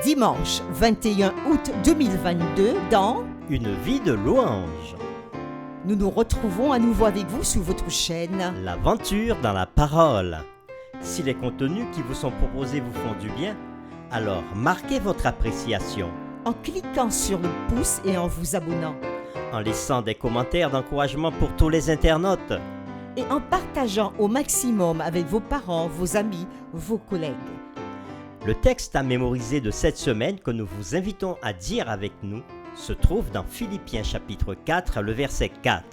dimanche 21 août 2022 dans Une vie de louange. Nous nous retrouvons à nouveau avec vous sur votre chaîne. L'aventure dans la parole. Si les contenus qui vous sont proposés vous font du bien, alors marquez votre appréciation En cliquant sur le pouce et en vous abonnant. en laissant des commentaires d'encouragement pour tous les internautes. Et en partageant au maximum avec vos parents, vos amis, vos collègues. Le texte à mémoriser de cette semaine que nous vous invitons à dire avec nous se trouve dans Philippiens chapitre 4, le verset 4.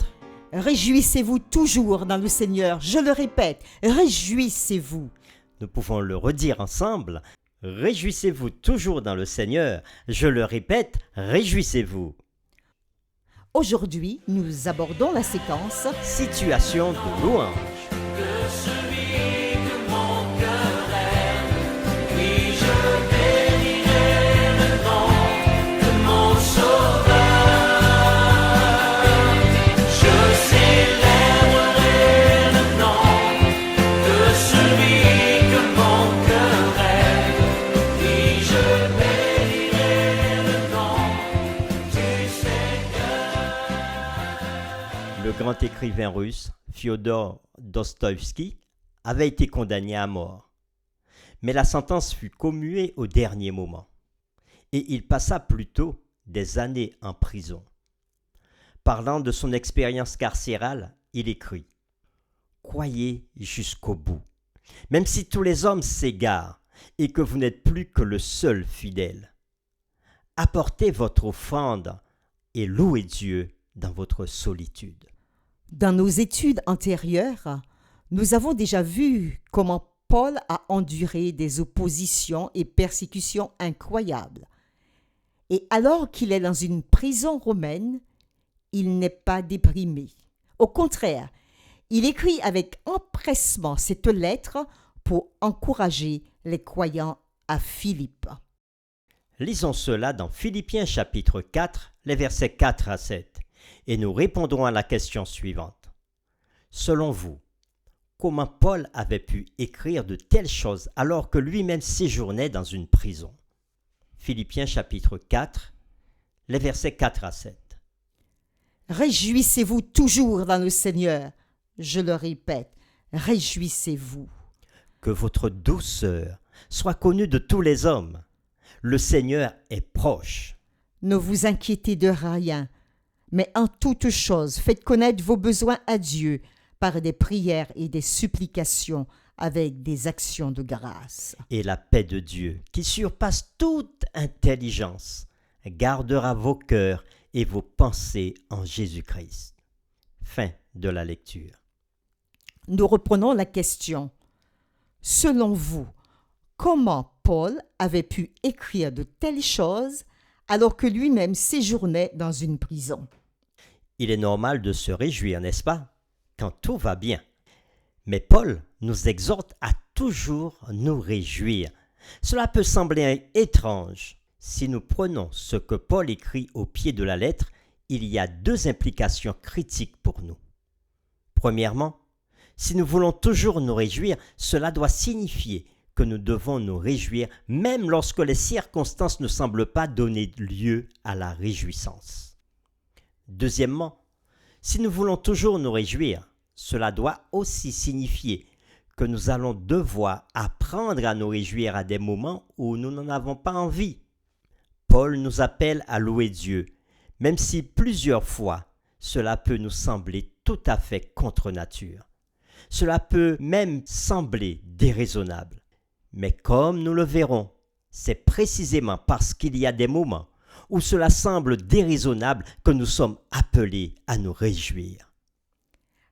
Réjouissez-vous toujours dans le Seigneur. Je le répète, réjouissez-vous. Nous pouvons le redire ensemble. Réjouissez-vous toujours dans le Seigneur. Je le répète, réjouissez-vous. Aujourd'hui, nous abordons la séquence Situation de louange. Le grand écrivain russe Fyodor Dostoïevski avait été condamné à mort. Mais la sentence fut commuée au dernier moment. Et il passa plutôt des années en prison. Parlant de son expérience carcérale, il écrit « Croyez jusqu'au bout, même si tous les hommes s'égarent et que vous n'êtes plus que le seul fidèle. Apportez votre offrande et louez Dieu dans votre solitude. » Dans nos études antérieures, nous avons déjà vu comment Paul a enduré des oppositions et persécutions incroyables. Et alors qu'il est dans une prison romaine, il n'est pas déprimé. Au contraire, il écrit avec empressement cette lettre pour encourager les croyants à Philippe. Lisons cela dans Philippiens chapitre 4, les versets 4 à 7, et nous répondrons à la question suivante. Selon vous, comment Paul avait pu écrire de telles choses alors que lui-même séjournait dans une prison? Philippiens chapitre 4, les versets 4 à 7. Réjouissez-vous toujours dans le Seigneur. Je le répète, réjouissez-vous. Que votre douceur soit connue de tous les hommes. Le Seigneur est proche. Ne vous inquiétez de rien, mais en toute chose, faites connaître vos besoins à Dieu par des prières et des supplications avec des actions de grâce. Et la paix de Dieu, qui surpasse toute intelligence, gardera vos cœurs et vos pensées en Jésus-Christ. Fin de la lecture. Nous reprenons la question. Selon vous, comment Paul avait pu écrire de telles choses alors que lui-même séjournait dans une prison? Il est normal de se réjouir, n'est-ce pas, quand tout va bien. Mais Paul nous exhorte à toujours nous réjouir. Cela peut sembler étrange. Si nous prenons ce que Paul écrit au pied de la lettre, il y a deux implications critiques pour nous. Premièrement, si nous voulons toujours nous réjouir, cela doit signifier que nous devons nous réjouir même lorsque les circonstances ne semblent pas donner lieu à la réjouissance. Deuxièmement, si nous voulons toujours nous réjouir, cela doit aussi signifier que nous allons devoir apprendre à nous réjouir à des moments où nous n'en avons pas envie. Paul nous appelle à louer Dieu, même si plusieurs fois cela peut nous sembler tout à fait contre nature. Cela peut même sembler déraisonnable. Mais comme nous le verrons, c'est précisément parce qu'il y a des moments où cela semble déraisonnable que nous sommes appelés à nous réjouir.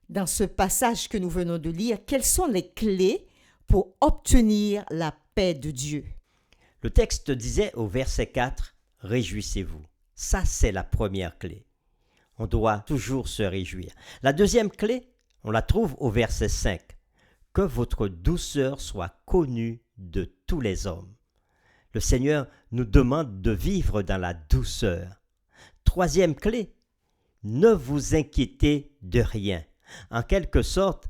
Dans ce passage que nous venons de lire, quelles sont les clés pour obtenir la paix de Dieu? Le texte disait au verset 4, « Réjouissez-vous ». Ça, c'est la première clé. On doit toujours se réjouir. La deuxième clé, on la trouve au verset 5. « Que votre douceur soit connue de tous les hommes ». Le Seigneur nous demande de vivre dans la douceur. Troisième clé, ne vous inquiétez de rien. En quelque sorte,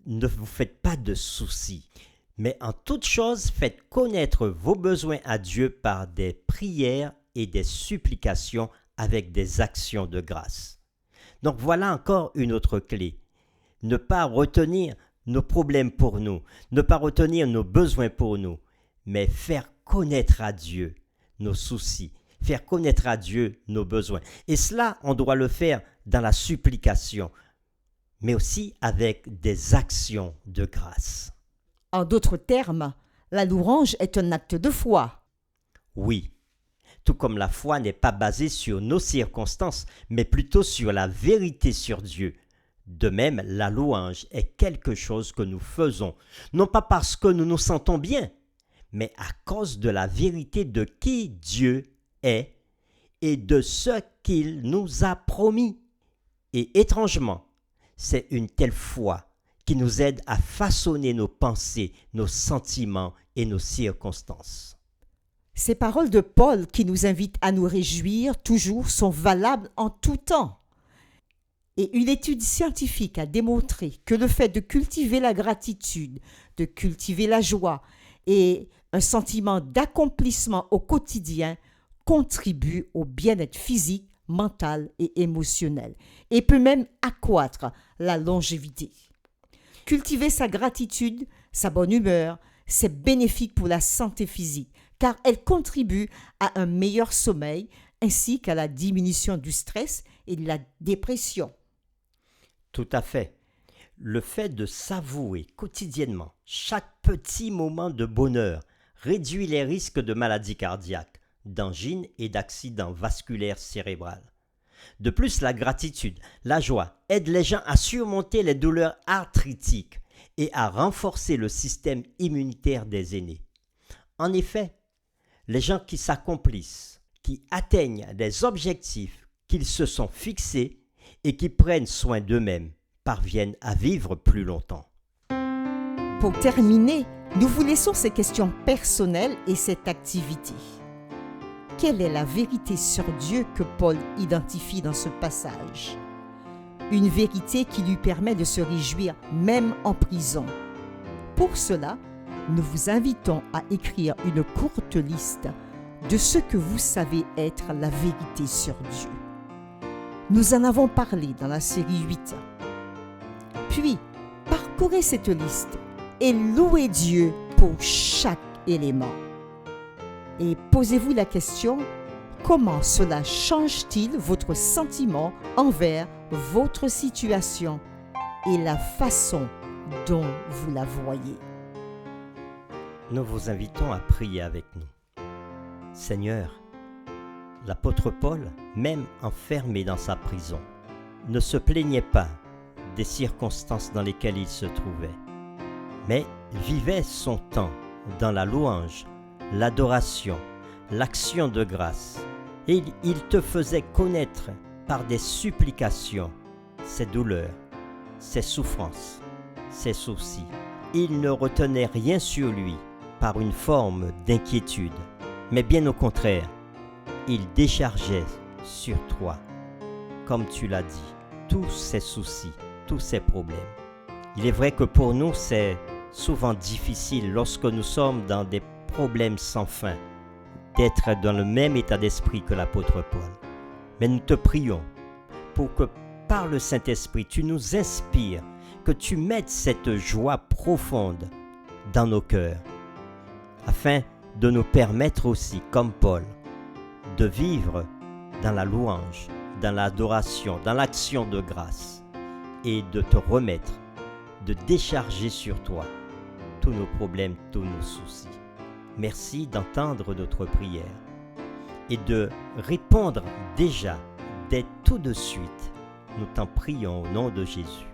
ne vous faites pas de soucis. Mais en toute chose, faites connaître vos besoins à Dieu par des prières et des supplications avec des actions de grâce. Donc voilà encore une autre clé. Ne pas retenir nos problèmes pour nous, ne pas retenir nos besoins pour nous, mais faire connaître à Dieu nos soucis, faire connaître à Dieu nos besoins. Et cela, on doit le faire dans la supplication, mais aussi avec des actions de grâce. En d'autres termes, la louange est un acte de foi. Oui, tout comme la foi n'est pas basée sur nos circonstances, mais plutôt sur la vérité sur Dieu. De même, la louange est quelque chose que nous faisons, non pas parce que nous nous sentons bien, mais à cause de la vérité de qui Dieu est et de ce qu'il nous a promis. Et étrangement, c'est une telle foi qui nous aide à façonner nos pensées, nos sentiments et nos circonstances. Ces paroles de Paul qui nous invitent à nous réjouir toujours sont valables en tout temps. Et une étude scientifique a démontré que le fait de cultiver la gratitude, de cultiver la joie et un sentiment d'accomplissement au quotidien contribue au bien-être physique, mental et émotionnel et peut même accroître la longévité. Cultiver sa gratitude, sa bonne humeur, c'est bénéfique pour la santé physique car elle contribue à un meilleur sommeil ainsi qu'à la diminution du stress et de la dépression. Tout à fait. Le fait de savourer quotidiennement chaque petit moment de bonheur réduit les risques de maladies cardiaques, d'angines et d'accidents vasculaires cérébrales. De plus, la gratitude, la joie aide les gens à surmonter les douleurs arthritiques et à renforcer le système immunitaire des aînés. En effet, les gens qui s'accomplissent, qui atteignent des objectifs qu'ils se sont fixés et qui prennent soin d'eux-mêmes, parviennent à vivre plus longtemps. Pour terminer, nous vous laissons ces questions personnelles et cette activité. Quelle est la vérité sur Dieu que Paul identifie dans ce passage? Une vérité qui lui permet de se réjouir même en prison. Pour cela, nous vous invitons à écrire une courte liste de ce que vous savez être la vérité sur Dieu. Nous en avons parlé dans la série 8. Puis, parcourez cette liste et louez Dieu pour chaque élément. Et posez-vous la question, comment cela change-t-il votre sentiment envers votre situation et la façon dont vous la voyez? Nous vous invitons à prier avec nous. Seigneur, l'apôtre Paul, même enfermé dans sa prison, ne se plaignait pas des circonstances dans lesquelles il se trouvait, mais vivait son temps dans la louange, l'adoration, l'action de grâce, et il te faisait connaître par des supplications ses douleurs, ses souffrances, ses soucis. Il ne retenait rien sur lui par une forme d'inquiétude, mais bien au contraire, il déchargeait sur toi, comme tu l'as dit, tous ses soucis, tous ses problèmes. Il est vrai que pour nous, c'est souvent difficile lorsque nous sommes dans des problèmes sans fin, d'être dans le même état d'esprit que l'apôtre Paul. Mais nous te prions pour que par le Saint-Esprit, tu nous inspires, que tu mettes cette joie profonde dans nos cœurs, afin de nous permettre aussi, comme Paul, de vivre dans la louange, dans l'adoration, dans l'action de grâce, et de te remettre, de décharger sur toi tous nos problèmes, tous nos soucis. Merci d'entendre notre prière et de répondre déjà, dès tout de suite. Nous t'en prions au nom de Jésus.